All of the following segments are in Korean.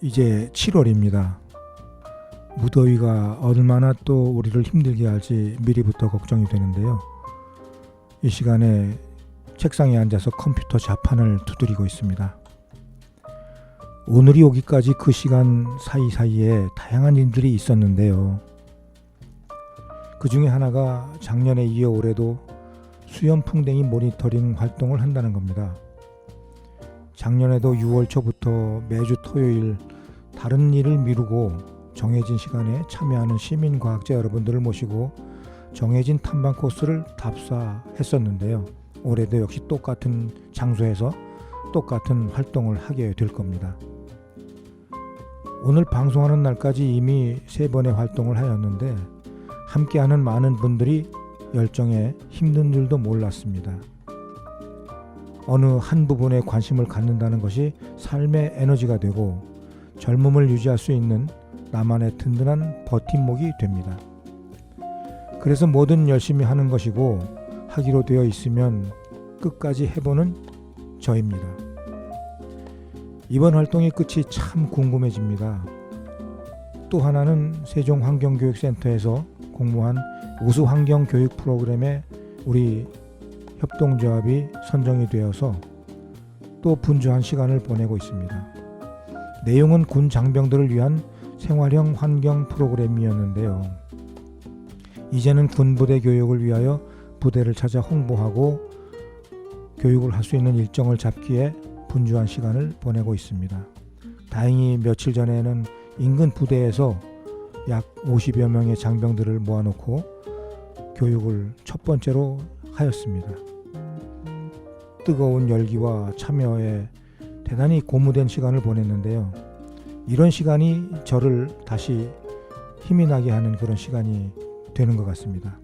이제 7월입니다. 무더위가 얼마나 또 우리를 힘들게 할지 미리부터 걱정이 되는데요. 이 시간에 책상에 앉아서 컴퓨터 자판을 두드리고 있습니다. 오늘이 오기까지 그 시간 사이사이에 다양한 일들이 있었는데요. 그 중에 하나가 작년에 이어 올해도 수염풍뎅이 모니터링 활동을 한다는 겁니다. 작년에도 6월 초부터 매주 토요일 다른 일을 미루고 정해진 시간에 참여하는 시민과학자 여러분들을 모시고 정해진 탐방 코스를 답사했었는데요. 올해도 역시 똑같은 장소에서 똑같은 활동을 하게 될 겁니다. 오늘 방송하는 날까지 이미 3번의 활동을 하였는데 함께하는 많은 분들이 열정에 힘든 줄도 몰랐습니다. 어느 한 부분에 관심을 갖는다는 것이 삶의 에너지가 되고 젊음을 유지할 수 있는 나만의 든든한 버팀목이 됩니다. 그래서 뭐든 열심히 하는 것이고 하기로 되어 있으면 끝까지 해보는 저입니다. 이번 활동의 끝이 참 궁금해집니다. 또 하나는 세종환경교육센터에서 공모한 우수환경교육 프로그램에 우리 협동조합이 선정이 되어서 또 분주한 시간을 보내고 있습니다. 내용은 군 장병들을 위한 생활형 환경 프로그램이었는데요. 이제는 군부대 교육을 위하여 부대를 찾아 홍보하고 교육을 할 수 있는 일정을 잡기에 분주한 시간을 보내고 있습니다. 다행히 며칠 전에는 인근 부대에서 약 50여 명의 장병들을 모아놓고 교육을 첫 번째로 하였습니다. 뜨거운 열기와 참여에 대단히 고무된 시간을 보냈는데요. 이런 시간이 저를 다시 힘이 나게 하는 그런 시간이 되는 것 같습니다.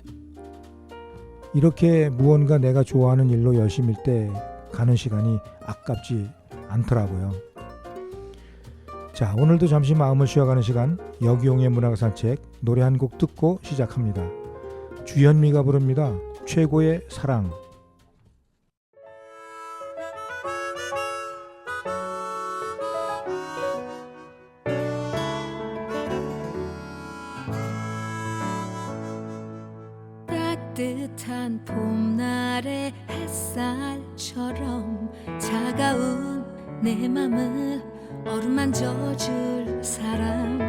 이렇게 무언가 내가 좋아하는 일로 열심일 때 가는 시간이 아깝지 않더라고요. 자, 오늘도 잠시 마음을 쉬어가는 시간, 여기용의 문학 산책, 노래 한 곡 듣고 시작합니다. 주현미가 부릅니다. 최고의 사랑. 따뜻한 봄날의 햇살처럼 차가운 내 맘을 어루만져줄 사람,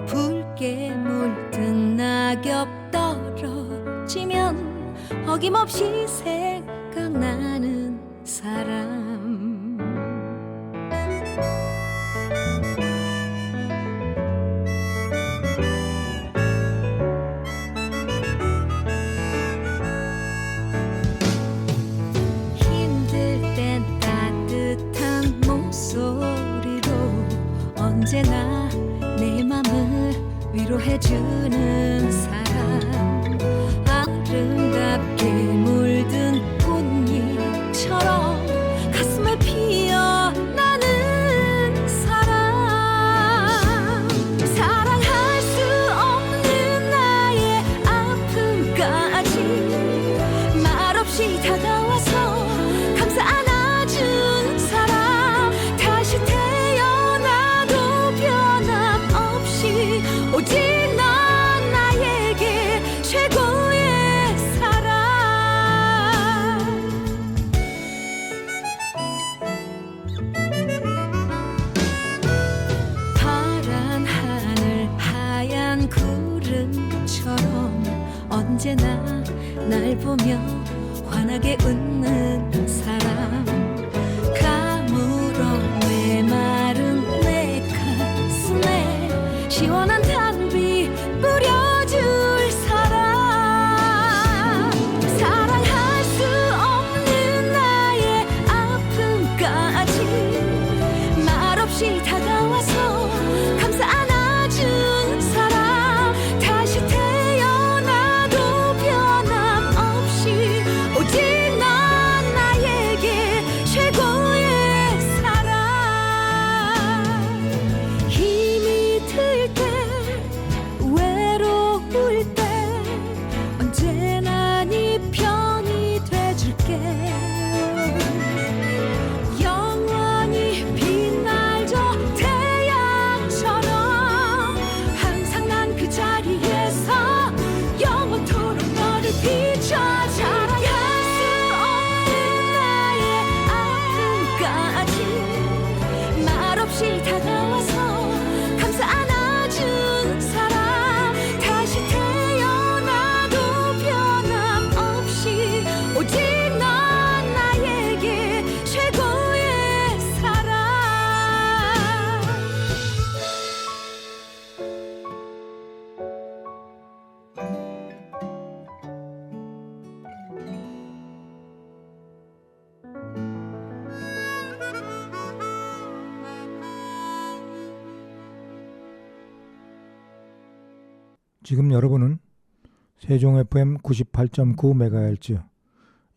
붉게 물든 낙엽 떨어지면 어김없이 생각나는 사람. 언제나 내 맘을 위로해주는 사람, 아름답게 물든 꽃잎처럼 가슴을 피어나는 사람, 사랑할 수 없는 나의 아픔까지 말없이 다가와서 감싸 안아준 사람, 다시 오직 넌 나에게 최고의 사랑. 파란 하늘 하얀 구름처럼 언제나 날 보며 환하게 웃는 사람, 가물어 메마른 내 가슴에 시원한 단비 뿌려줄 사람, 사랑할 수 없는 나의 아픔까지 말없이 다가와서 감싸 안아준 사람, 다시 태어나도 변함없이 오직 넌 나의 지금 여러분은 세종 FM 98.9MHz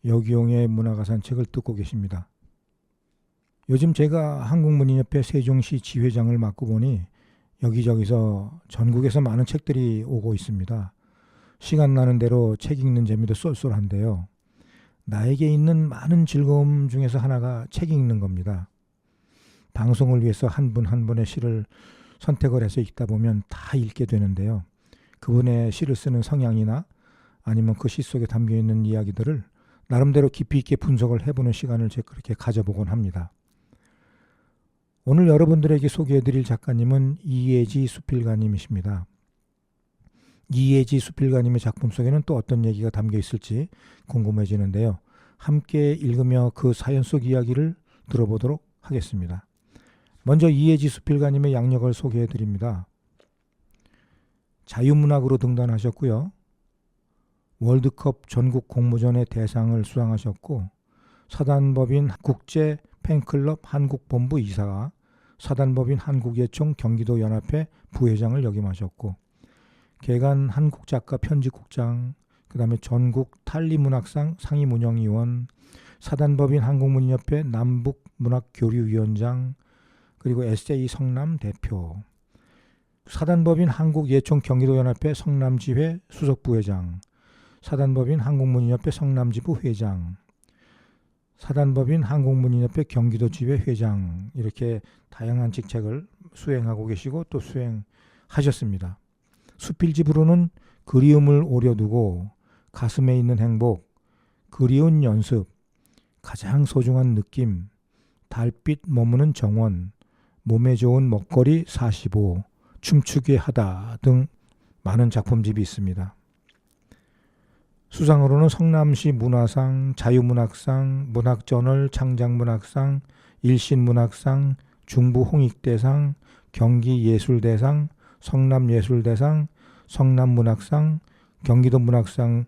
여기용의 문화가산책을 듣고 계십니다. 요즘 제가 한국문인협회 세종시 지회장을 맡고 보니 여기저기서 전국에서 많은 책들이 오고 있습니다. 시간 나는 대로 책 읽는 재미도 쏠쏠한데요. 나에게 있는 많은 즐거움 중에서 하나가 책 읽는 겁니다. 방송을 위해서 한 분 한 분의 시를 선택을 해서 읽다 보면 다 읽게 되는데요. 그분의 시를 쓰는 성향이나 아니면 그 시 속에 담겨있는 이야기들을 나름대로 깊이 있게 분석을 해보는 시간을 제가 그렇게 가져보곤 합니다. 오늘 여러분들에게 소개해드릴 작가님은 이예지 수필가님이십니다. 이예지 수필가님의 작품 속에는 또 어떤 얘기가 담겨 있을지 궁금해지는데요. 함께 읽으며 그 사연 속 이야기를 들어보도록 하겠습니다. 먼저 이예지 수필가님의 양력을 소개해드립니다. 자유문학으로 등단하셨고요. 월드컵 전국 공모전의 대상을 수상하셨고 사단법인 국제 팬클럽 한국본부 이사가 사단법인 한국예총 경기도연합회 부회장을 역임하셨고 개간 한국작가 편집국장, 그 다음에 전국 탈리문학상 상임운영위원, 사단법인 한국문인협회 남북문학교류위원장, 그리고 에세이 성남 대표, 사단법인 한국예총 경기도연합회 성남지회 수석부회장, 사단법인 한국문인협회 성남지부 회장, 사단법인 한국문인협회 경기도지회 회장, 이렇게 다양한 직책을 수행하고 계시고 또 수행하셨습니다. 수필집으로는 그리움을 오려두고, 가슴에 있는 행복, 그리운 연습, 가장 소중한 느낌, 달빛 머무는 정원, 몸에 좋은 먹거리 45, 춤추게 하다 등 많은 작품집이 있습니다. 수상으로는 성남시 문화상, 자유문학상, 문학저널 창작문학상, 일신문학상, 중부홍익대상, 경기예술대상, 성남예술대상, 성남문학상, 경기도문학상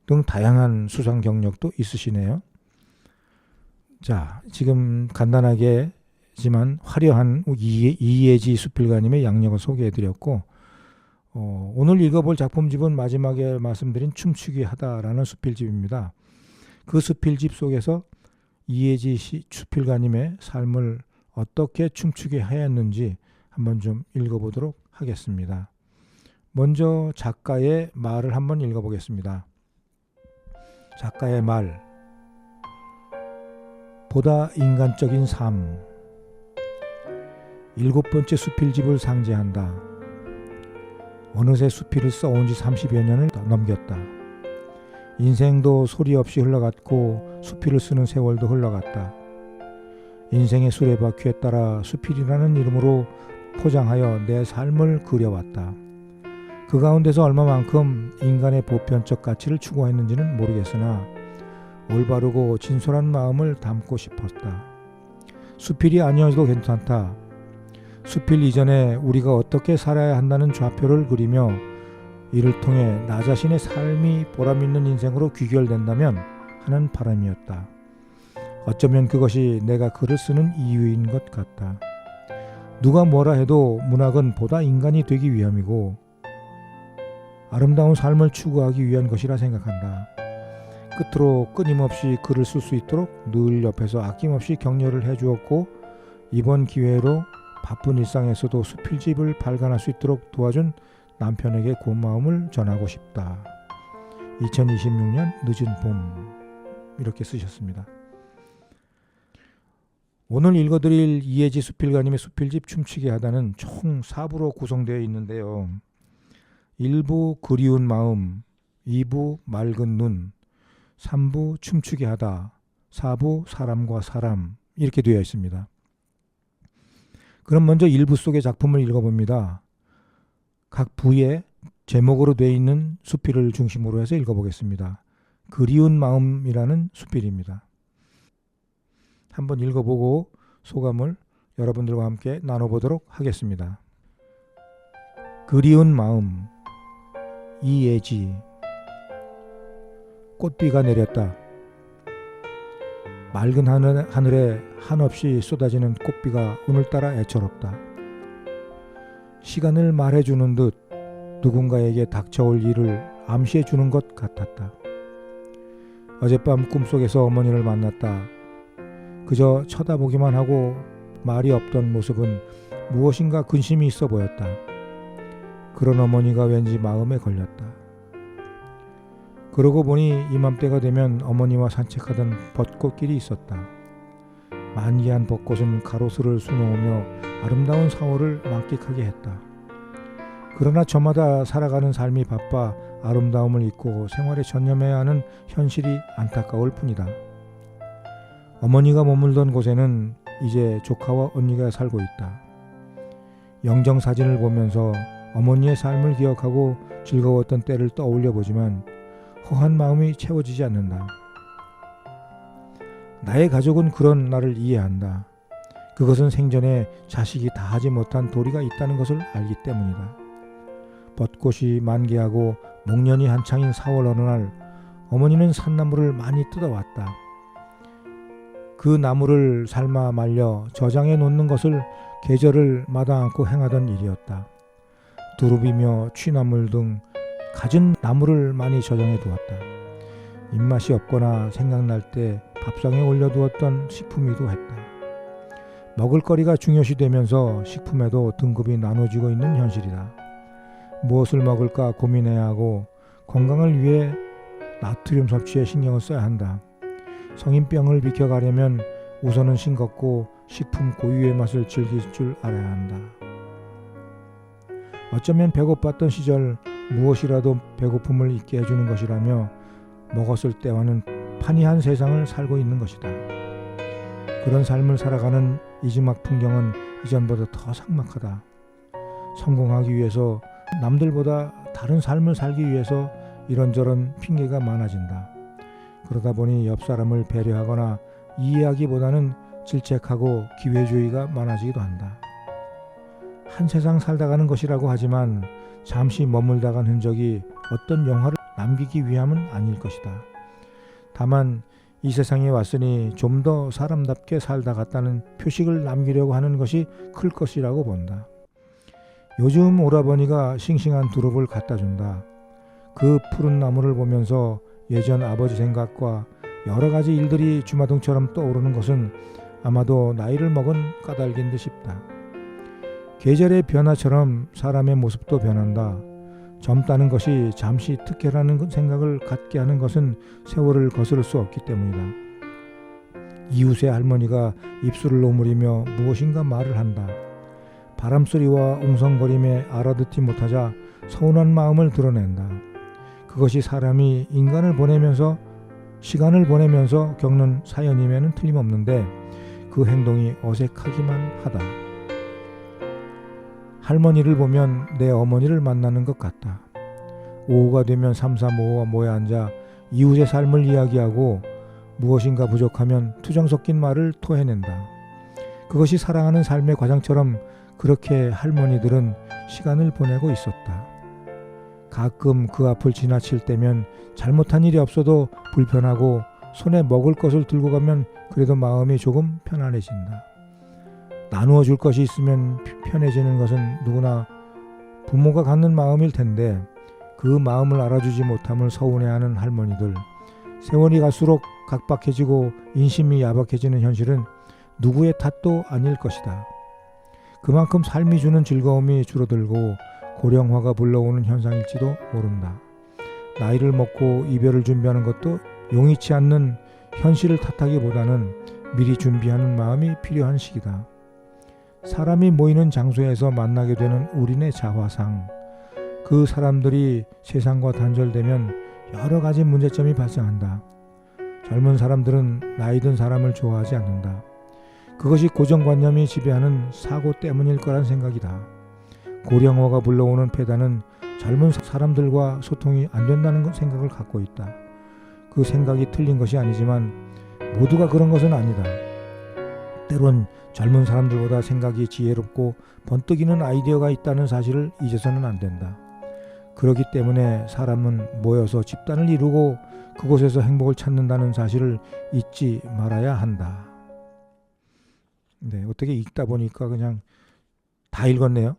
등 다양한 수상 경력도 있으시네요. 자, 지금 간단하게지만 화려한 이예지 수필가님의 양력을 소개해드렸고 오늘 읽어볼 작품집은 마지막에 말씀드린 춤추기 하다라는 수필집입니다. 그 수필집 속에서 이예지 수필가님의 삶을 어떻게 춤추게 하였는지 한번 좀 읽어보도록 하겠습니다. 먼저 작가의 말을 한번 읽어보겠습니다. 작가의 말. 보다 인간적인 삶. 7번째 수필집을 상제한다. 어느새 수필을 써온 지 30여 년을 넘겼다. 인생도 소리 없이 흘러갔고 수필을 쓰는 세월도 흘러갔다. 인생의 수레바퀴에 따라 수필이라는 이름으로 포장하여 내 삶을 그려왔다. 그 가운데서 얼마만큼 인간의 보편적 가치를 추구했는지는 모르겠으나 올바르고 진솔한 마음을 담고 싶었다. 수필이 아니어도 괜찮다. 수필 이전에 우리가 어떻게 살아야 한다는 좌표를 그리며 이를 통해 나 자신의 삶이 보람있는 인생으로 귀결된다면 하는 바람이었다. 어쩌면 그것이 내가 글을 쓰는 이유인 것 같다. 누가 뭐라 해도 문학은 보다 인간이 되기 위함이고 아름다운 삶을 추구하기 위한 것이라 생각한다. 끝으로 끊임없이 글을 쓸 수 있도록 늘 옆에서 아낌없이 격려를 해주었고 이번 기회로 바쁜 일상에서도 수필집을 발간할 수 있도록 도와준 남편에게 고마움을 전하고 싶다. 2026년 늦은 봄, 이렇게 쓰셨습니다. 오늘 읽어드릴 이예지 수필가님의 수필집 춤추게 하다는 총 4부로 구성되어 있는데요. 1부 그리운 마음, 2부 맑은 눈, 3부 춤추게 하다, 4부 사람과 사람, 이렇게 되어 있습니다. 그럼 먼저 1부 속의 작품을 읽어봅니다. 각 부에 제목으로 되어 있는 수필을 중심으로 해서 읽어보겠습니다. 그리운 마음이라는 수필입니다. 한번 읽어보고 소감을 여러분들과 함께 나눠보도록 하겠습니다. 그리운 마음. 이예지. 꽃비가 내렸다. 맑은 하늘에 한없이 쏟아지는 꽃비가 오늘따라 애처롭다. 시간을 말해주는 듯 누군가에게 닥쳐올 일을 암시해 주는 것 같았다. 어젯밤 꿈속에서 어머니를 만났다. 그저 쳐다보기만 하고 말이 없던 모습은 무엇인가 근심이 있어 보였다. 그런 어머니가 왠지 마음에 걸렸다. 그러고 보니 이맘때가 되면 어머니와 산책하던 벚꽃길이 있었다. 만개한 벚꽃은 가로수를 수놓으며 아름다운 4월을 만끽하게 했다. 그러나 저마다 살아가는 삶이 바빠 아름다움을 잊고 생활에 전념해야 하는 현실이 안타까울 뿐이다. 어머니가 머물던 곳에는 이제 조카와 언니가 살고 있다. 영정사진을 보면서 어머니의 삶을 기억하고 즐거웠던 때를 떠올려 보지만 허한 마음이 채워지지 않는다. 나의 가족은 그런 나를 이해한다. 그것은 생전에 자식이 다 하지 못한 도리가 있다는 것을 알기 때문이다. 벚꽃이 만개하고 목련이 한창인 4월 어느 날 어머니는 산나물을 많이 뜯어왔다. 그 나무를 삶아 말려 저장해 놓는 것을 계절을 마다 않고 행하던 일이었다. 두릅이며 취나물 등 갖은 나무를 많이 저장해 두었다. 입맛이 없거나 생각날 때 밥상에 올려두었던 식품이기도 했다. 먹을거리가 중요시 되면서 식품에도 등급이 나눠지고 있는 현실이다. 무엇을 먹을까 고민해야 하고 건강을 위해 나트륨 섭취에 신경을 써야 한다. 성인병을 비켜가려면 우선은 싱겁고 식품 고유의 맛을 즐길 줄 알아야 한다. 어쩌면 배고팠던 시절 무엇이라도 배고픔을 잊게 해주는 것이라며 먹었을 때와는 판이한 세상을 살고 있는 것이다. 그런 삶을 살아가는 이지막 풍경은 이전보다 더 삭막하다. 성공하기 위해서 남들보다 다른 삶을 살기 위해서 이런저런 핑계가 많아진다. 그러다 보니 옆 사람을 배려하거나 이해하기보다는 질책하고 기회주의가 많아지기도 한다. 한 세상 살다가는 것이라고 하지만 잠시 머물다 간 흔적이 어떤 영화를 남기기 위함은 아닐 것이다. 다만 이 세상에 왔으니 좀 더 사람답게 살다 갔다는 표식을 남기려고 하는 것이 클 것이라고 본다. 요즘 오라버니가 싱싱한 두릅을 갖다 준다. 그 푸른 나무를 보면서 예전 아버지 생각과 여러 가지 일들이 주마등처럼 떠오르는 것은 아마도 나이를 먹은 까닭인 듯 싶다. 계절의 변화처럼 사람의 모습도 변한다. 젊다는 것이 잠시 특혜라는 생각을 갖게 하는 것은 세월을 거스를 수 없기 때문이다. 이웃의 할머니가 입술을 오므리며 무엇인가 말을 한다. 바람소리와 웅성거림에 알아듣지 못하자 서운한 마음을 드러낸다. 그것이 사람이 시간을 보내면서 겪는 사연임에는 틀림없는데 그 행동이 어색하기만 하다. 할머니를 보면 내 어머니를 만나는 것 같다. 오후가 되면 삼삼오오가 모여 앉아 이웃의 삶을 이야기하고 무엇인가 부족하면 투정 섞인 말을 토해낸다. 그것이 사랑하는 삶의 과정처럼 그렇게 할머니들은 시간을 보내고 있었다. 가끔 그 앞을 지나칠 때면 잘못한 일이 없어도 불편하고 손에 먹을 것을 들고 가면 그래도 마음이 조금 편안해진다. 나누어 줄 것이 있으면 편해지는 것은 누구나 부모가 갖는 마음일 텐데 그 마음을 알아주지 못함을 서운해하는 할머니들, 세월이 갈수록 각박해지고 인심이 야박해지는 현실은 누구의 탓도 아닐 것이다. 그만큼 삶이 주는 즐거움이 줄어들고 고령화가 불러오는 현상일지도 모른다. 나이를 먹고 이별을 준비하는 것도 용이치 않는 현실을 탓하기보다는 미리 준비하는 마음이 필요한 시기다. 사람이 모이는 장소에서 만나게 되는 우리네 자화상, 그 사람들이 세상과 단절되면 여러 가지 문제점이 발생한다. 젊은 사람들은 나이 든 사람을 좋아하지 않는다. 그것이 고정관념이 지배하는 사고 때문일 거란 생각이다. 고령화가 불러오는 폐단은 젊은 사람들과 소통이 안 된다는 생각을 갖고 있다. 그 생각이 틀린 것이 아니지만 모두가 그런 것은 아니다. 때론 젊은 사람들보다 생각이 지혜롭고 번뜩이는 아이디어가 있다는 사실을 잊어서는 안 된다. 그렇기 때문에 사람은 모여서 집단을 이루고 그곳에서 행복을 찾는다는 사실을 잊지 말아야 한다. 네, 어떻게 읽다 보니까 그냥 다 읽었네요.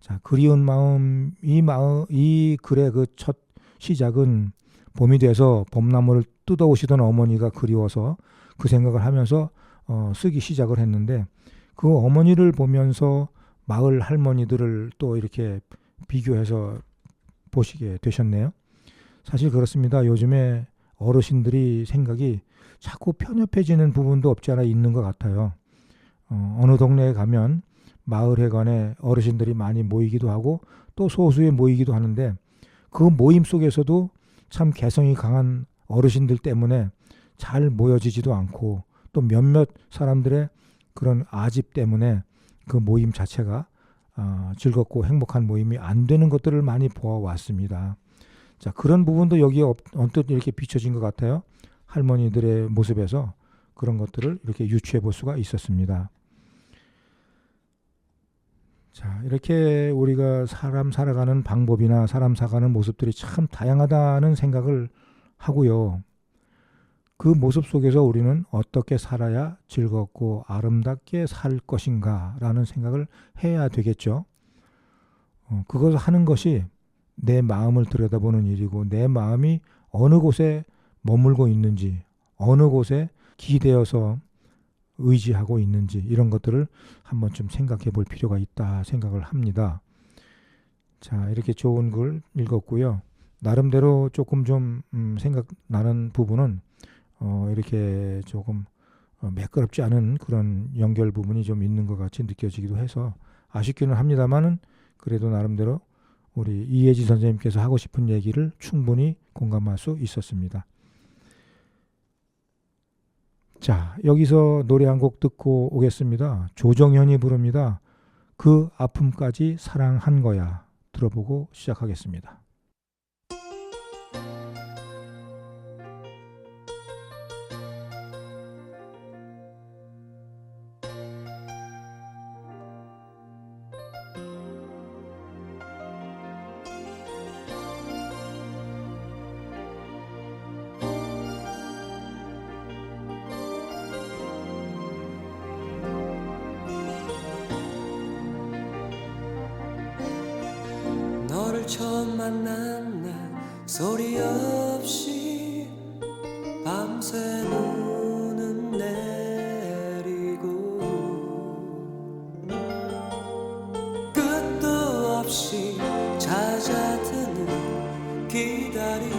자, 그리운 마음, 이 글의 그 첫 시작은 봄이 돼서 봄나무를 뜯어오시던 어머니가 그리워서 그 생각을 하면서 쓰기 시작을 했는데, 그 어머니를 보면서 마을 할머니들을 또 이렇게 비교해서 보시게 되셨네요. 사실 그렇습니다. 요즘에 어르신들이 생각이 자꾸 편협해지는 부분도 없지 않아 있는 것 같아요. 어느 동네에 가면 마을회관에 어르신들이 많이 모이기도 하고 또 소수에 모이기도 하는데, 그 모임 속에서도 참 개성이 강한 어르신들 때문에 잘 모여지지도 않고, 또 몇몇 사람들의 그런 아집 때문에 그 모임 자체가 즐겁고 행복한 모임이 안 되는 것들을 많이 보아왔습니다. 자, 그런 부분도 여기에 언뜻 이렇게 비춰진 것 같아요. 할머니들의 모습에서 그런 것들을 이렇게 유추해 볼 수가 있었습니다. 자, 이렇게 우리가 사람 살아가는 방법이나 사람 살아가는 모습들이 참 다양하다는 생각을 하고요. 그 모습 속에서 우리는 어떻게 살아야 즐겁고 아름답게 살 것인가 라는 생각을 해야 되겠죠. 그것을 하는 것이 내 마음을 들여다보는 일이고, 내 마음이 어느 곳에 머물고 있는지, 어느 곳에 기대어서 의지하고 있는지, 이런 것들을 한번쯤 생각해 볼 필요가 있다 생각을 합니다. 자, 이렇게 좋은 글 읽었고요. 나름대로 조금 좀 생각나는 부분은 이렇게 조금 매끄럽지 않은 그런 연결 부분이 좀 있는 것 같이 느껴지기도 해서 아쉽기는 합니다만은, 그래도 나름대로 우리 이혜지 선생님께서 하고 싶은 얘기를 충분히 공감할 수 있었습니다. 자, 여기서 노래 한 곡 듣고 오겠습니다. 조정현이 부릅니다. 그 아픔까지 사랑한 거야. 들어보고 시작하겠습니다. 너를 처음 만난 날 소리 없이 밤새 눈은 내리고 끝도 없이 잦아드는 기다림,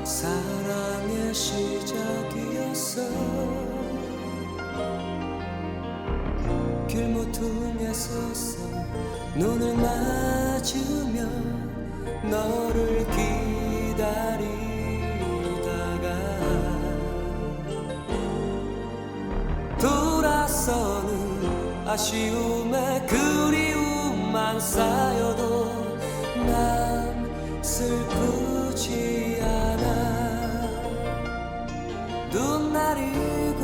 사랑의 시작이었어. 길모퉁이에 섰어 눈을 맞으며 너를 기다리다가 돌아서는 아쉬움에 그리움만 쌓여도 난 슬프지 않아. 눈 내리고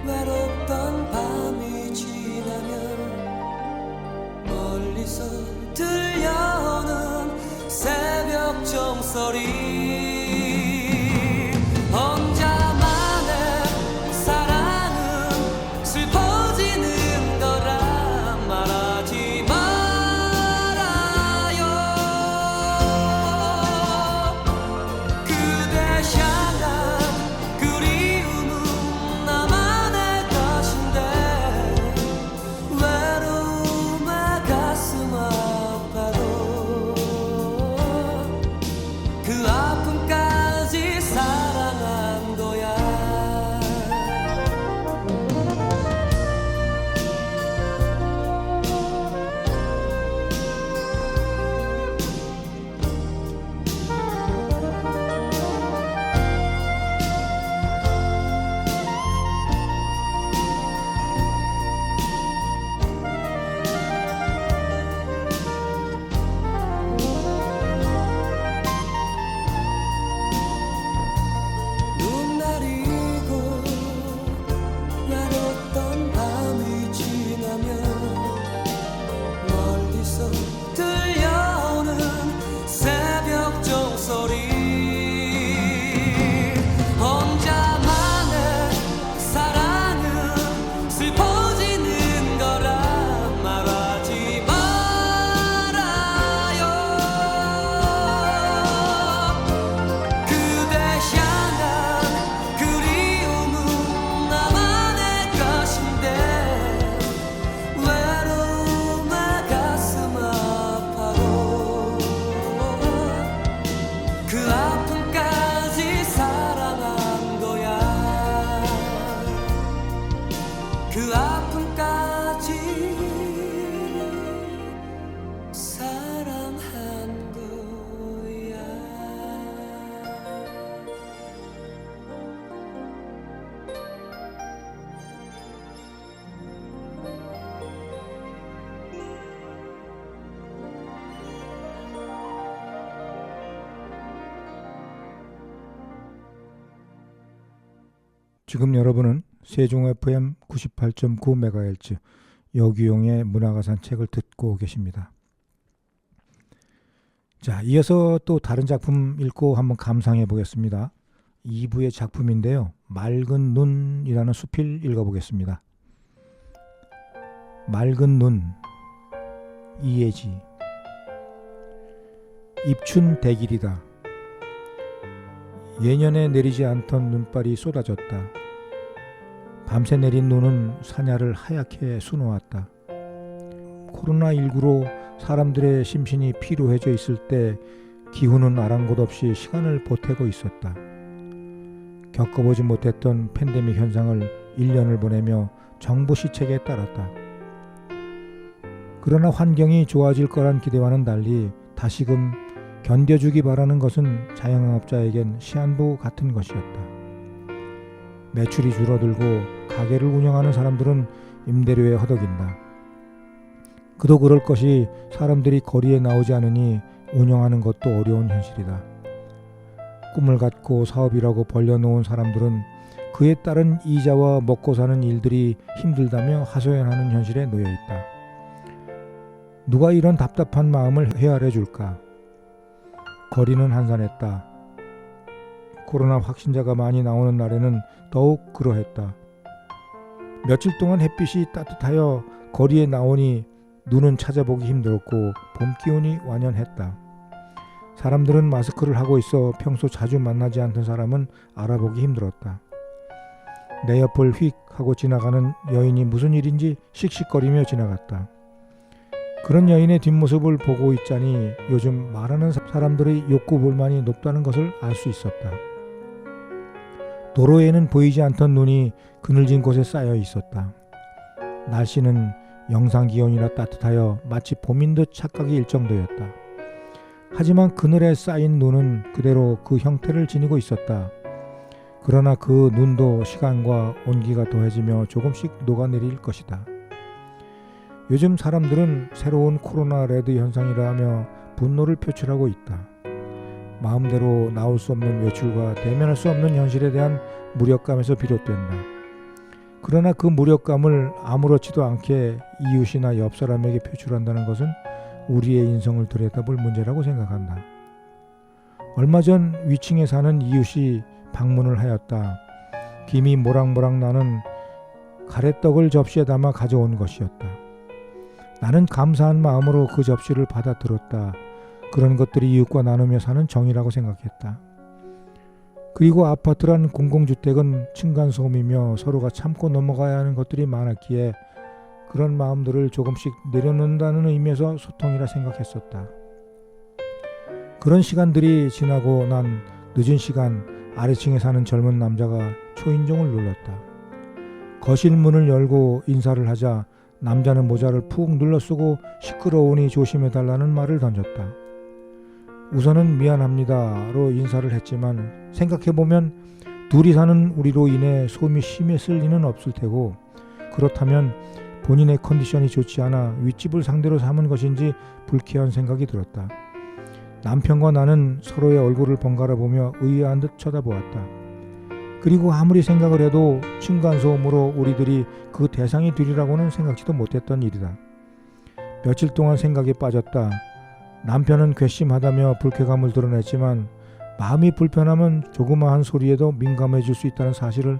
외롭던 밤이 지나면 멀리서 들려오는 새벽 종소리, 혼자만의 사랑은 슬퍼지는 거라 말하지 말아요. 그대 향한 그리움은 나만의 것인데 외로움에 가슴 아파도 그 아픔까지 그 아픔까지 사랑한 거야. 그 아픔까지 사랑한 거야. 지금 여러분은 세종 FM 98.9MHz 여기용의 문화가산 책을 듣고 계십니다. 자, 이어서 또 다른 작품 읽고 한번 감상해 보겠습니다. 2부의 작품인데요. 맑은 눈이라는 수필 읽어보겠습니다. 맑은 눈, 이예지. 입춘 대길이다. 예년에 내리지 않던 눈발이 쏟아졌다. 밤새 내린 눈은 사냐를 하얗게 수놓았다. 코로나19로 사람들의 심신이 피로해져 있을 때 기후는 아랑곳 없이 시간을 보태고 있었다. 겪어보지 못했던 팬데믹 현상을 1년을 보내며 정부 시책에 따랐다. 그러나 환경이 좋아질 거란 기대와는 달리 다시금 견뎌주기 바라는 것은 자영업자에겐 시한부 같은 것이었다. 매출이 줄어들고 가게를 운영하는 사람들은 임대료에 허덕인다. 그도 그럴 것이 사람들이 거리에 나오지 않으니 운영하는 것도 어려운 현실이다. 꿈을 갖고 사업이라고 벌려놓은 사람들은 그에 따른 이자와 먹고 사는 일들이 힘들다며 하소연하는 현실에 놓여있다. 누가 이런 답답한 마음을 헤아려 줄까? 거리는 한산했다. 코로나 확진자가 많이 나오는 날에는 더욱 그러했다. 며칠 동안 햇빛이 따뜻하여 거리에 나오니 눈은 찾아보기 힘들었고 봄 기운이 완연했다. 사람들은 마스크를 하고 있어 평소 자주 만나지 않던 사람은 알아보기 힘들었다. 내 옆을 휙 하고 지나가는 여인이 무슨 일인지 씩씩거리며 지나갔다. 그런 여인의 뒷모습을 보고 있자니 요즘 말하는 사람들의 욕구불만이 높다는 것을 알 수 있었다. 도로에는 보이지 않던 눈이 그늘진 곳에 쌓여 있었다. 날씨는 영상기온이라 따뜻하여 마치 봄인 듯 착각이 일 정도였다. 하지만 그늘에 쌓인 눈은 그대로 그 형태를 지니고 있었다. 그러나 그 눈도 시간과 온기가 더해지며 조금씩 녹아내릴 것이다. 요즘 사람들은 새로운 코로나 레드 현상이라 하며 분노를 표출하고 있다. 마음대로 나올 수 없는 외출과 대면할 수 없는 현실에 대한 무력감에서 비롯된다. 그러나 그 무력감을 아무렇지도 않게 이웃이나 옆 사람에게 표출한다는 것은 우리의 인성을 들여다볼 문제라고 생각한다. 얼마 전 위층에 사는 이웃이 방문을 하였다. 김이 모락모락 나는 가래떡을 접시에 담아 가져온 것이었다. 나는 감사한 마음으로 그 접시를 받아 들었다. 그런 것들이 이웃과 나누며 사는 정이라고 생각했다. 그리고 아파트란 공공주택은 층간소음이며 서로가 참고 넘어가야 하는 것들이 많았기에 그런 마음들을 조금씩 내려놓는다는 의미에서 소통이라 생각했었다. 그런 시간들이 지나고 난 늦은 시간 아래층에 사는 젊은 남자가 초인종을 눌렀다. 거실 문을 열고 인사를 하자 남자는 모자를 푹 눌러쓰고 시끄러우니 조심해달라는 말을 던졌다. 우선은 미안합니다로 인사를 했지만 생각해보면 둘이 사는 우리로 인해 소음이 심했을 리는 없을 테고 그렇다면 본인의 컨디션이 좋지 않아 윗집을 상대로 삼은 것인지 불쾌한 생각이 들었다. 남편과 나는 서로의 얼굴을 번갈아 보며 의아한 듯 쳐다보았다. 그리고 아무리 생각을 해도 층간소음으로 우리들이 그 대상이 되리라고는 생각지도 못했던 일이다. 며칠 동안 생각에 빠졌다. 남편은 괘씸하다며 불쾌감을 드러냈지만 마음이 불편하면 조그마한 소리에도 민감해질 수 있다는 사실을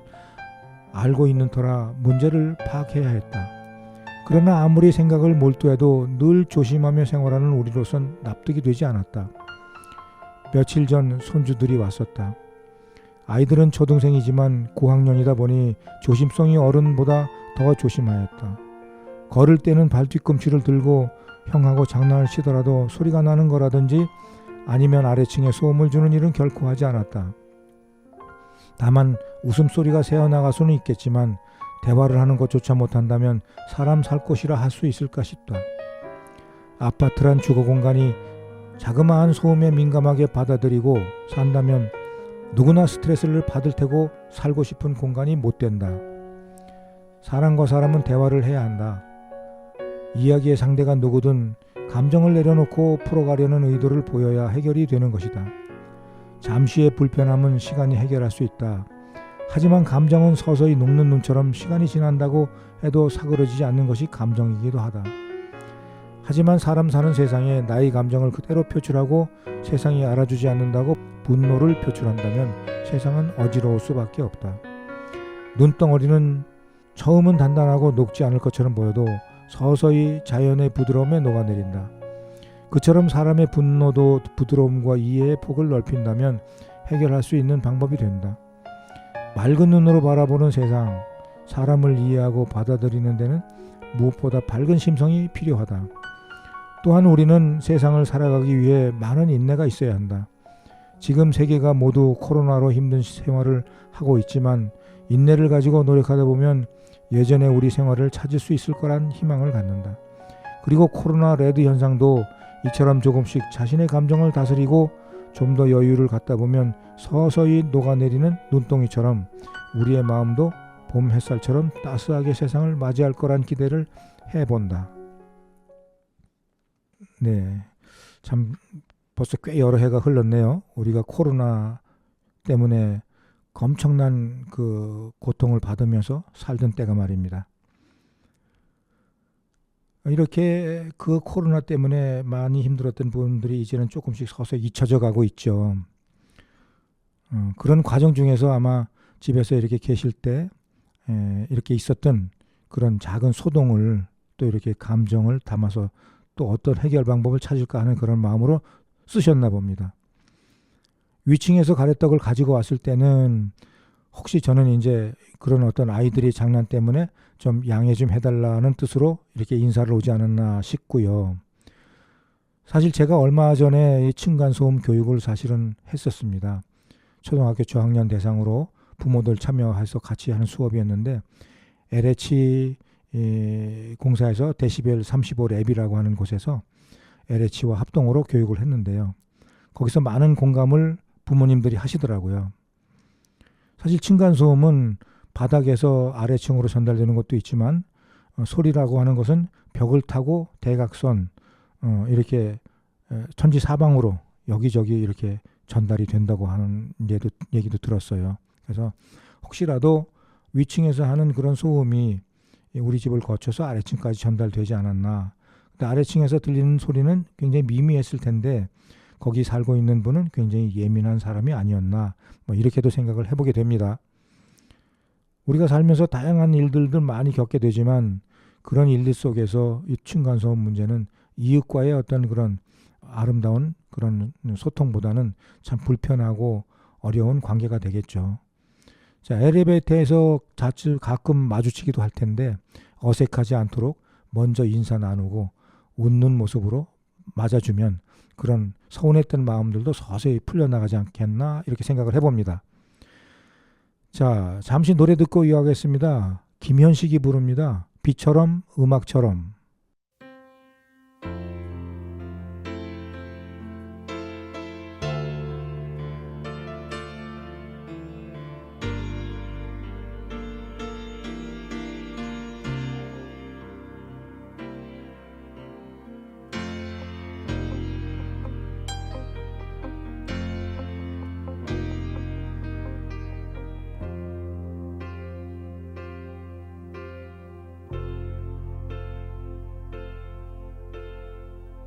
알고 있는 터라 문제를 파악해야 했다. 그러나 아무리 생각을 몰두해도 늘 조심하며 생활하는 우리로선 납득이 되지 않았다. 며칠 전 손주들이 왔었다. 아이들은 초등생이지만 고학년이다 보니 조심성이 어른보다 더 조심하였다. 걸을 때는 발뒤꿈치를 들고 형하고 장난을 치더라도 소리가 나는 거라든지 아니면 아래층에 소음을 주는 일은 결코 하지 않았다. 다만 웃음소리가 새어나갈 수는 있겠지만 대화를 하는 것조차 못한다면 사람 살 곳이라 할 수 있을까 싶다. 아파트란 주거 공간이 자그마한 소음에 민감하게 받아들이고 산다면 누구나 스트레스를 받을 테고 살고 싶은 공간이 못 된다. 사람과 사람은 대화를 해야 한다. 이야기의 상대가 누구든 감정을 내려놓고 풀어가려는 의도를 보여야 해결이 되는 것이다. 잠시의 불편함은 시간이 해결할 수 있다. 하지만 감정은 서서히 녹는 눈처럼 시간이 지난다고 해도 사그러지지 않는 것이 감정이기도 하다. 하지만 사람 사는 세상에 나의 감정을 그대로 표출하고 세상이 알아주지 않는다고 분노를 표출한다면 세상은 어지러울 수밖에 없다. 눈덩어리는 처음은 단단하고 녹지 않을 것처럼 보여도 서서히 자연의 부드러움에 녹아내린다. 그처럼 사람의 분노도 부드러움과 이해의 폭을 넓힌다면 해결할 수 있는 방법이 된다. 맑은 눈으로 바라보는 세상, 사람을 이해하고 받아들이는 데는 무엇보다 밝은 심성이 필요하다. 또한 우리는 세상을 살아가기 위해 많은 인내가 있어야 한다. 지금 세계가 모두 코로나로 힘든 생활을 하고 있지만 인내를 가지고 노력하다 보면 예전의 우리 생활을 찾을 수 있을 거란 희망을 갖는다. 그리고 코로나 레드 현상도 이처럼 조금씩 자신의 감정을 다스리고 좀 더 여유를 갖다 보면 서서히 녹아내리는 눈동이처럼 우리의 마음도 봄 햇살처럼 따스하게 세상을 맞이할 거란 기대를 해본다. 네, 참 벌써 꽤 여러 해가 흘렀네요. 우리가 코로나 때문에 엄청난 그 고통을 받으면서 살던 때가 말입니다. 이렇게 그 코로나 때문에 많이 힘들었던 분들이 이제는 조금씩 서서히 잊혀져 가고 있죠. 그런 과정 중에서 아마 집에서 이렇게 계실 때 이렇게 있었던 그런 작은 소동을 또 이렇게 감정을 담아서 또 어떤 해결 방법을 찾을까 하는 그런 마음으로 쓰셨나 봅니다. 위층에서 가래떡을 가지고 왔을 때는 혹시 저는 이제 그런 어떤 아이들이 장난 때문에 좀 양해 좀 해달라는 뜻으로 이렇게 인사를 오지 않았나 싶고요. 사실 제가 얼마 전에 이 층간소음 교육을 사실은 했었습니다. 초등학교 저학년 대상으로 부모들 참여해서 같이 하는 수업이었는데 LH 공사에서 데시벨 35랩이라고 하는 곳에서 LH와 합동으로 교육을 했는데요. 거기서 많은 공감을 부모님들이 하시더라고요. 사실 층간소음은 바닥에서 아래층으로 전달되는 것도 있지만 소리라고 하는 것은 벽을 타고 대각선 이렇게 천지사방으로 여기저기 이렇게 전달이 된다고 하는 얘기도 들었어요. 그래서 혹시라도 위층에서 하는 그런 소음이 우리 집을 거쳐서 아래층까지 전달되지 않았나. 근데 아래층에서 들리는 소리는 굉장히 미미했을 텐데 거기 살고 있는 분은 굉장히 예민한 사람이 아니었나. 뭐 이렇게도 생각을 해보게 됩니다. 우리가 살면서 다양한 일들도 많이 겪게 되지만 그런 일들 속에서 이 층간소음 문제는 이웃과의 어떤 그런 아름다운 그런 소통보다는 참 불편하고 어려운 관계가 되겠죠. 자, 엘리베이터에서 가끔 마주치기도 할 텐데 어색하지 않도록 먼저 인사 나누고 웃는 모습으로 맞아주면 그런 서운했던 마음들도 서서히 풀려나가지 않겠나 이렇게 생각을 해봅니다. 자, 잠시 노래 듣고 이어가겠습니다. 김현식이 부릅니다. 비처럼 음악처럼.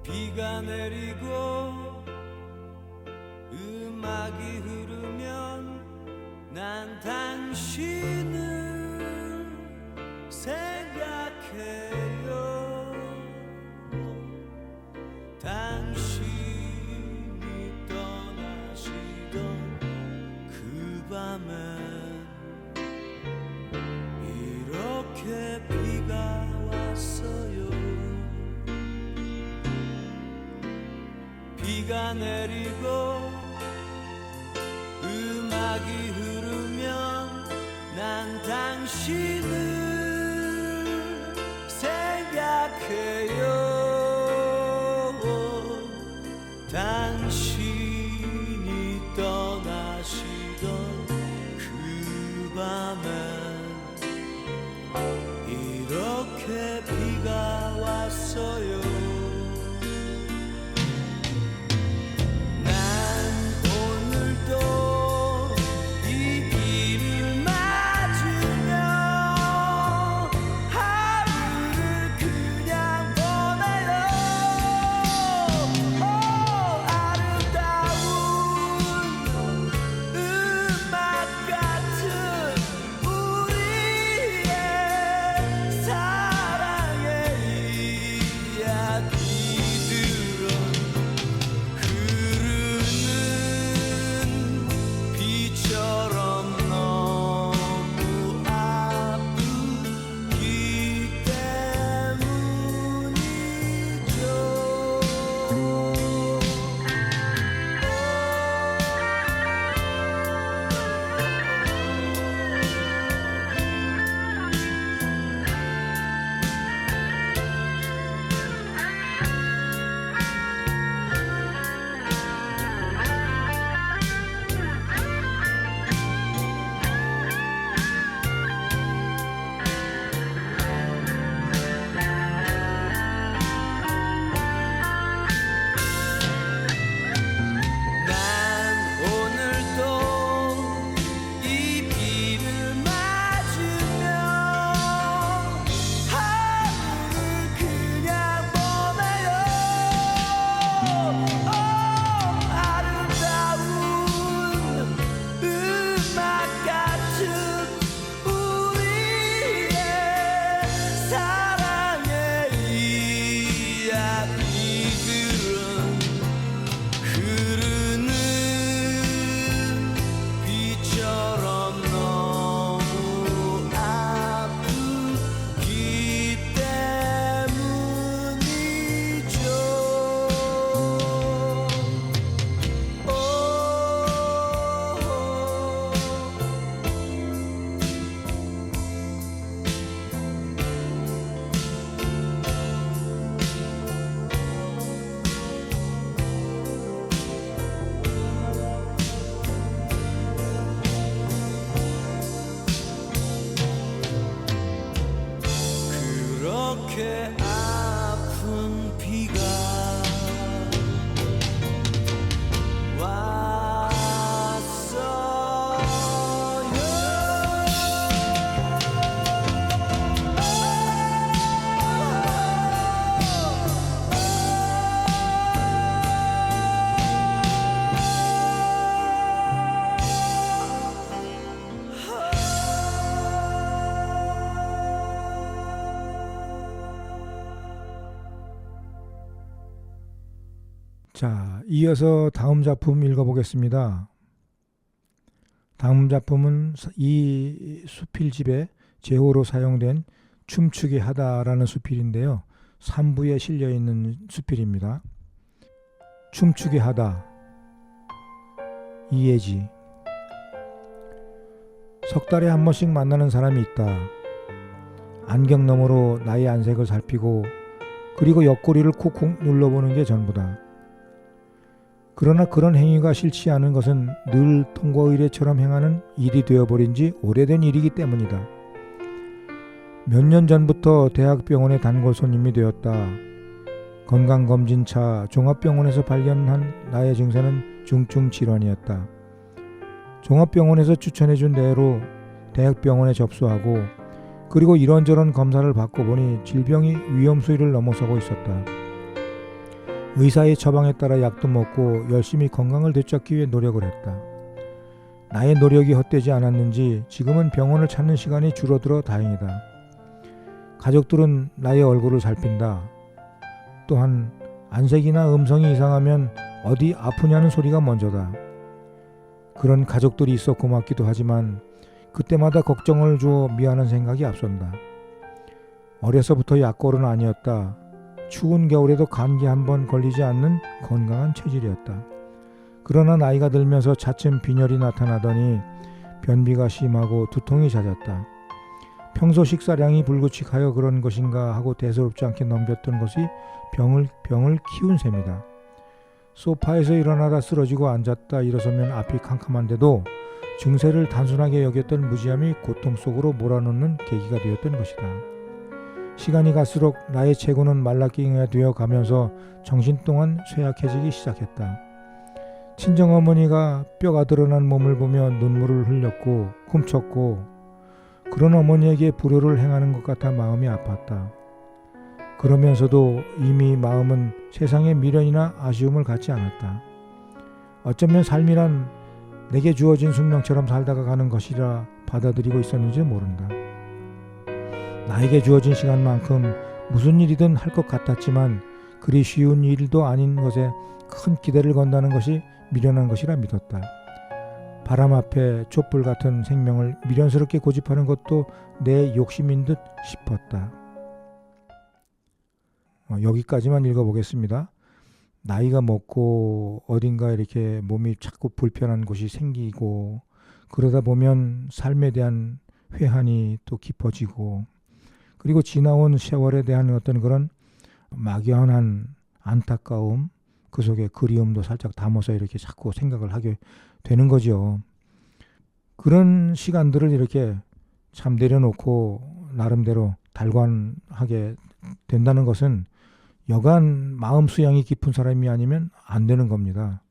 비가 내리고 음악이 흐르면 난 당신을 생각해요. 당신이 떠나시던 그 밤엔 이렇게 비가 왔어요. 비가 비가 내리고 음악이 흐르면 난 당신을 생각해요. 당신이 떠나시던 그 밤엔 이렇게 비가 왔어요. 난 오늘도 이 비를 맞으며 하루를 그냥 보내요. 아름다운 음악 같은 우리의 사랑의 이야기들은 흐르는 비처럼 너무 아프기 때문이죠. 난 오늘도 이 비를 맞으며 하루를 그냥 보내요. 아름다운 음악 같은 우리의 사랑의 이야기들은 흐르는 비처럼 너무 아프기 때문이죠. 그렇게 아픈 비가 자, 이어서 다음 작품 읽어보겠습니다. 다음 작품은 이 수필집의 제호로 사용된 춤추게 하다라는 수필인데요. 3부에 실려있는 수필입니다. 춤추게 하다. 이예지. 석 달에 한 번씩 만나는 사람이 있다. 안경 너머로 나의 안색을 살피고 그리고 옆구리를 콕콕 눌러보는 게 전부다. 그러나 그런 행위가 싫지 않은 것은 늘 통과 의례처럼 행하는 일이 되어버린 지 오래된 일이기 때문이다. 몇 년 전부터 대학병원의 단골 손님이 되었다. 건강검진차 종합병원에서 발견한 나의 증세는 중증 질환이었다. 종합병원에서 추천해준 대로 대학병원에 접수하고 그리고 이런저런 검사를 받고 보니 질병이 위험 수위를 넘어서고 있었다. 의사의 처방에 따라 약도 먹고 열심히 건강을 되찾기 위해 노력을 했다. 나의 노력이 헛되지 않았는지 지금은 병원을 찾는 시간이 줄어들어 다행이다. 가족들은 나의 얼굴을 살핀다. 또한 안색이나 음성이 이상하면 어디 아프냐는 소리가 먼저다. 그런 가족들이 있어 고맙기도 하지만 그때마다 걱정을 주어 미안한 생각이 앞선다. 어려서부터 약골은 아니었다. 추운 겨울에도 감기 한 번 걸리지 않는 건강한 체질이었다. 그러나 나이가 들면서 차츰 빈혈이 나타나더니 변비가 심하고 두통이 잦았다. 평소 식사량이 불규칙하여 그런 것인가 하고 대수롭지 않게 넘겼던 것이 병을 키운 셈이다. 소파에서 일어나다 쓰러지고 앉았다 일어서면 앞이 캄캄한데도 증세를 단순하게 여겼던 무지함이 고통 속으로 몰아넣는 계기가 되었던 것이다. 시간이 갈수록 나의 체구는 말라깽이가 되어 가면서 정신 또한 쇠약해지기 시작했다. 친정어머니가 뼈가 드러난 몸을 보며 눈물을 흘렸고 훔쳤고 그런 어머니에게 불효를 행하는 것 같아 마음이 아팠다. 그러면서도 이미 마음은 세상의 미련이나 아쉬움을 갖지 않았다. 어쩌면 삶이란 내게 주어진 숙명처럼 살다가 가는 것이라 받아들이고 있었는지 모른다. 나에게 주어진 시간만큼 무슨 일이든 할 것 같았지만 그리 쉬운 일도 아닌 것에 큰 기대를 건다는 것이 미련한 것이라 믿었다. 바람 앞에 촛불 같은 생명을 미련스럽게 고집하는 것도 내 욕심인 듯 싶었다. 여기까지만 읽어보겠습니다. 나이가 먹고 어딘가 이렇게 몸이 자꾸 불편한 곳이 생기고 그러다 보면 삶에 대한 회한이 또 깊어지고 그리고 지나온 세월에 대한 어떤 그런 막연한 안타까움 그 속에 그리움도 살짝 담아서 이렇게 자꾸 생각을 하게 되는 거죠. 그런 시간들을 이렇게 참 내려놓고 나름대로 달관하게 된다는 것은 여간 마음 수양이 깊은 사람이 아니면 안 되는 겁니다.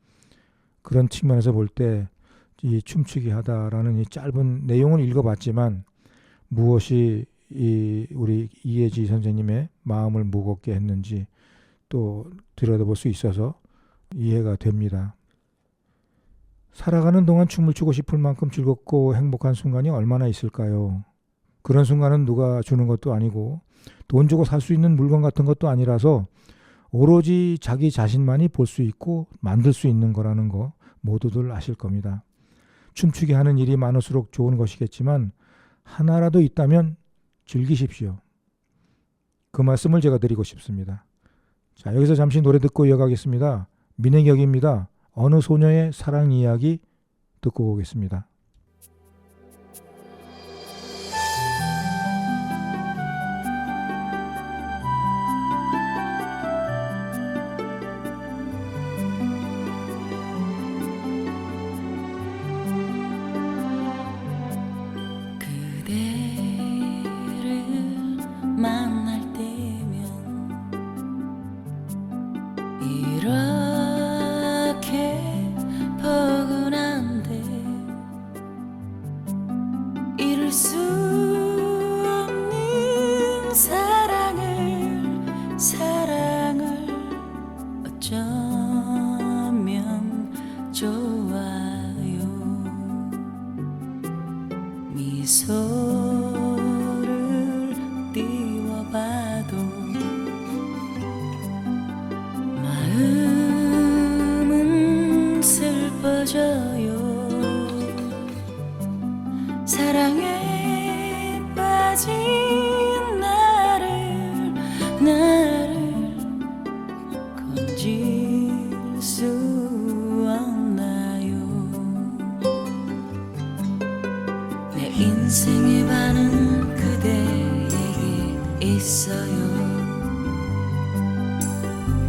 그런 측면에서 볼 때 이 춤추기 하다라는 이 짧은 내용을 읽어봤지만 무엇이 우리 이혜지 선생님의 마음을 무겁게 했는지 또 들여다볼 수 있어서 이해가 됩니다. 살아가는 동안 춤을 추고 싶을 만큼 즐겁고 행복한 순간이 얼마나 있을까요? 그런 순간은 누가 주는 것도 아니고 돈 주고 살 수 있는 물건 같은 것도 아니라서 오로지 자기 자신만이 볼 수 있고 만들 수 있는 거라는 거 모두들 아실 겁니다. 춤추게 하는 일이 많을수록 좋은 것이겠지만 하나라도 있다면 즐기십시오. 그 말씀을 제가 드리고 싶습니다. 자, 여기서 잠시 노래 듣고 이어가겠습니다. 민혜경입니다. 어느 소녀의 사랑 이야기 듣고 오겠습니다. 만날 때면 이렇게 포근한데 이룰 수 없는 사랑을 어쩌면 좋아요. 미소를 띄워봐도 마음은 슬퍼져요. 사랑에 빠진 나를 건질 수 없나요? 내 인생의 반은 그대에게 있어요.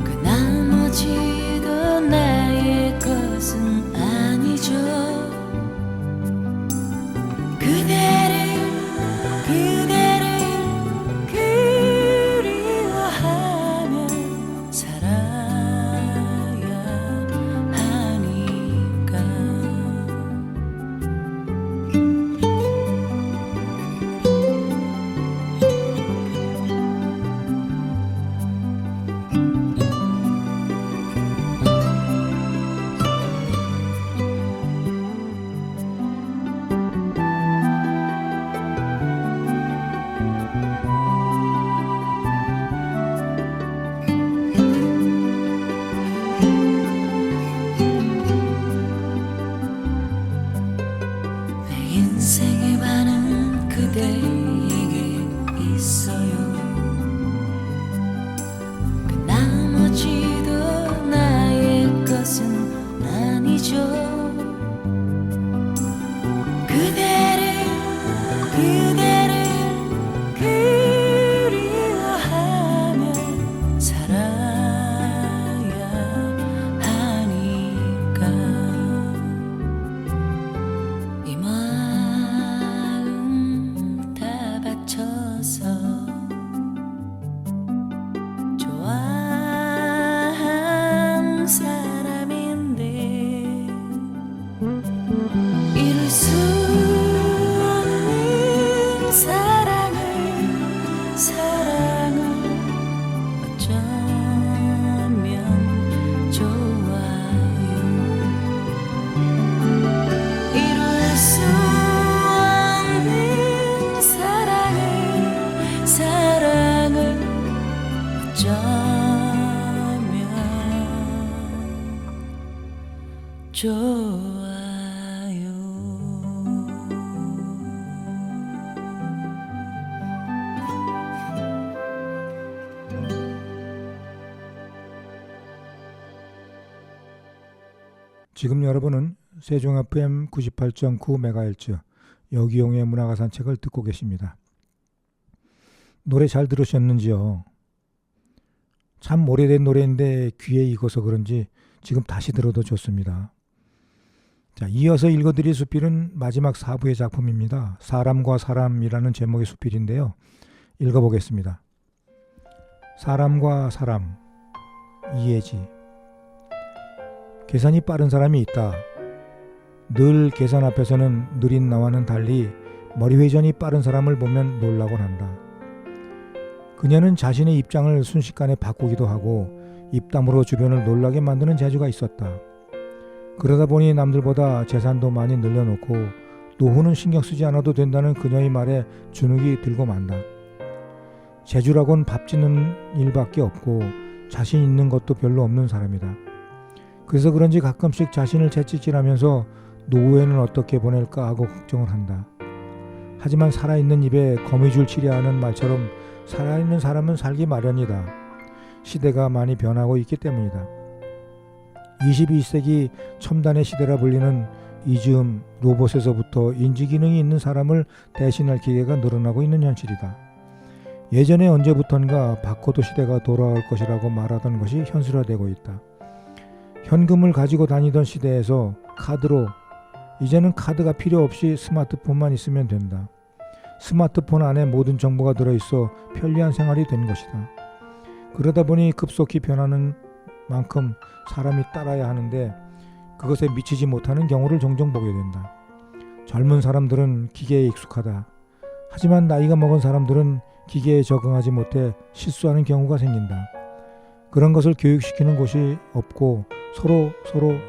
그 나머지도 나의 것은 아니죠. 그대를 그리워하며 살아야 하니까. 내 인생의 반은 그대에게 있어요. 지금 여러분은 세종 FM 98.9MHz 여기용의 문화가 산책을 듣고 계십니다. 노래 잘 들으셨는지요? 참 오래된 노래인데 귀에 익어서 그런지 지금 다시 들어도 좋습니다. 자, 이어서 읽어드릴 수필은 마지막 4부의 작품입니다. 사람과 사람이라는 제목의 수필인데요. 읽어보겠습니다. 사람과 사람, 이해지. 계산이 빠른 사람이 있다. 늘 계산 앞에서는 느린 나와는 달리 머리 회전이 빠른 사람을 보면 놀라곤 한다. 그녀는 자신의 입장을 순식간에 바꾸기도 하고 입담으로 주변을 놀라게 만드는 재주가 있었다. 그러다 보니 남들보다 재산도 많이 늘려놓고 노후는 신경 쓰지 않아도 된다는 그녀의 말에 주눅이 들고 만다. 재주라곤 밥 짓는 일밖에 없고 자신 있는 것도 별로 없는 사람이다. 그래서 그런지 가끔씩 자신을 채찍질하면서 노후에는 어떻게 보낼까 하고 걱정을 한다. 하지만 살아있는 입에 거미줄 치려 하는 말처럼 살아있는 사람은 살기 마련이다. 시대가 많이 변하고 있기 때문이다. 21세기 첨단의 시대라 불리는 이즈음 로봇에서부터 인지기능이 있는 사람을 대신할 기계가 늘어나고 있는 현실이다. 예전에 언제부턴가 바코드 시대가 돌아올 것이라고 말하던 것이 현실화되고 있다. 현금을 가지고 다니던 시대에서 카드로, 이제는 카드가 필요 없이 스마트폰만 있으면 된다. 스마트폰 안에 모든 정보가 들어있어 편리한 생활이 된 것이다. 그러다 보니 급속히 변하는 만큼 사람이 따라야 하는데 그것에 미치지 못하는 경우를 종종 보게 된다. 젊은 사람들은 기계에 익숙하다. 하지만 나이가 먹은 사람들은 기계에 적응하지 못해 실수하는 경우가 생긴다. 그런 것을 교육시키는 곳이 없고 서로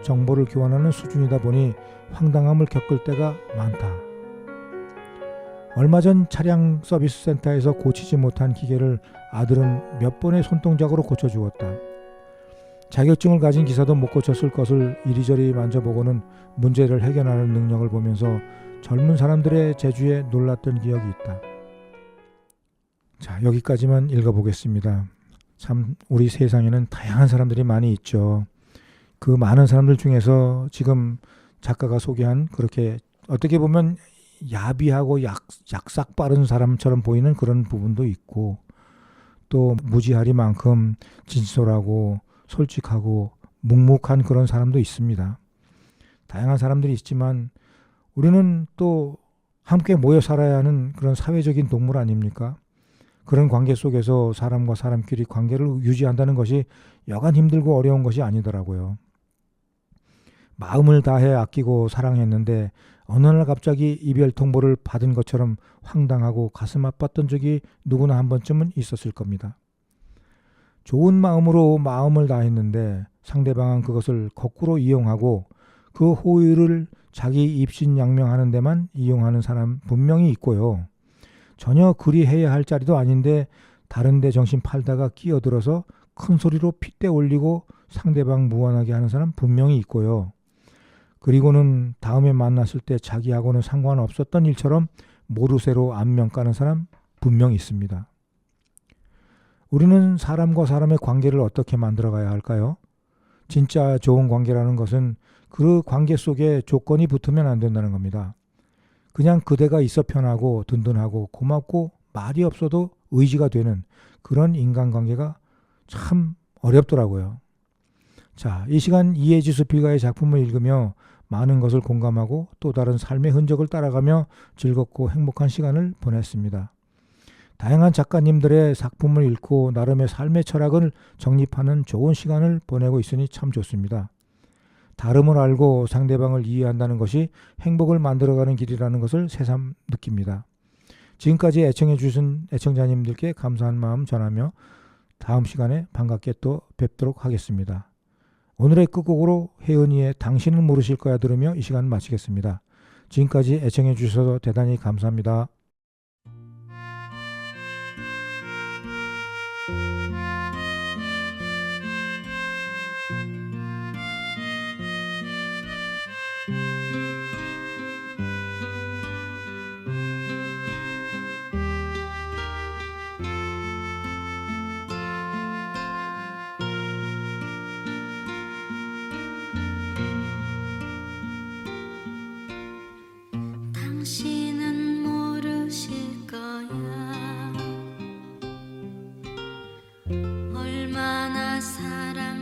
정보를 교환하는 수준이다 보니 황당함을 겪을 때가 많다. 얼마 전 차량 서비스 센터에서 고치지 못한 기계를 아들은 몇 번의 손동작으로 고쳐주었다. 자격증을 가진 기사도 못 고쳤을 것을 이리저리 만져보고는 문제를 해결하는 능력을 보면서 젊은 사람들의 재주에 놀랐던 기억이 있다. 자, 여기까지만 읽어보겠습니다. 참 우리 세상에는 다양한 사람들이 많이 있죠. 그 많은 사람들 중에서 지금 작가가 소개한 그렇게 어떻게 보면 야비하고 약삭 빠른 사람처럼 보이는 그런 부분도 있고, 또 무지하리만큼 진솔하고 솔직하고 묵묵한 그런 사람도 있습니다. 다양한 사람들이 있지만 우리는 또 함께 모여 살아야 하는 그런 사회적인 동물 아닙니까? 그런 관계 속에서 사람과 사람끼리 관계를 유지한다는 것이 여간 힘들고 어려운 것이 아니더라고요. 마음을 다해 아끼고 사랑했는데 어느 날 갑자기 이별 통보를 받은 것처럼 황당하고 가슴 아팠던 적이 누구나 한 번쯤은 있었을 겁니다. 좋은 마음으로 마음을 다했는데 상대방은 그것을 거꾸로 이용하고 그 호의를 자기 입신양명하는 데만 이용하는 사람 분명히 있고요. 전혀 그리 해야 할 자리도 아닌데 다른 데 정신 팔다가 끼어들어서 큰 소리로 핏대 올리고 상대방 무안하게 하는 사람 분명히 있고요. 그리고는 다음에 만났을 때 자기하고는 상관없었던 일처럼 모르쇠로 안면 까는 사람 분명히 있습니다. 우리는 사람과 사람의 관계를 어떻게 만들어가야 할까요? 진짜 좋은 관계라는 것은 그 관계 속에 조건이 붙으면 안 된다는 겁니다. 그냥 그대가 있어 편하고 든든하고 고맙고 말이 없어도 의지가 되는 그런 인간관계가 참 어렵더라고요. 자, 이 시간 이해지 수필가의 작품을 읽으며 많은 것을 공감하고 또 다른 삶의 흔적을 따라가며 즐겁고 행복한 시간을 보냈습니다. 다양한 작가님들의 작품을 읽고 나름의 삶의 철학을 정립하는 좋은 시간을 보내고 있으니 참 좋습니다. 다름을 알고 상대방을 이해한다는 것이 행복을 만들어가는 길이라는 것을 새삼 느낍니다. 지금까지 애청해 주신 애청자님들께 감사한 마음 전하며 다음 시간에 반갑게 또 뵙도록 하겠습니다. 오늘의 끝곡으로 혜은이의 당신은 모르실 거야 들으며 이 시간 마치겠습니다. 지금까지 애청해 주셔서 대단히 감사합니다. 당신은 모르실 거야. 얼마나 사랑했는지.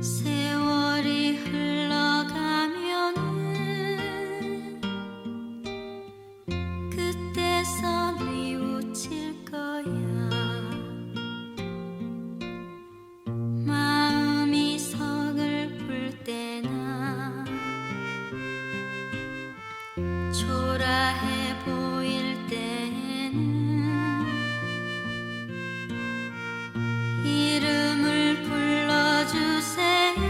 세월이 흘러가면은 그때서 뉘우칠 거야. 마음이 서글플 때나 초라해 보일 때는 이름을 불러주세요.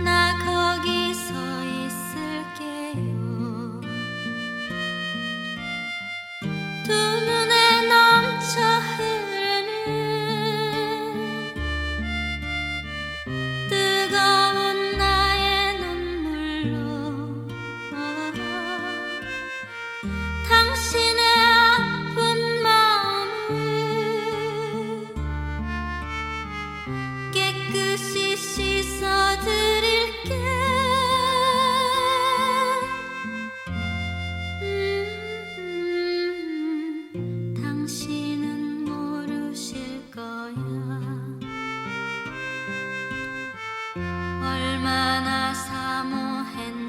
나 거기 서 있을게요. 두 눈에 넘쳐 흐르는 뜨거운 나의 눈물로 당신의 아픈 마음을 깨끗이 씻어드릴게. 당신은 모르실 거야. 얼마나 사모했는지.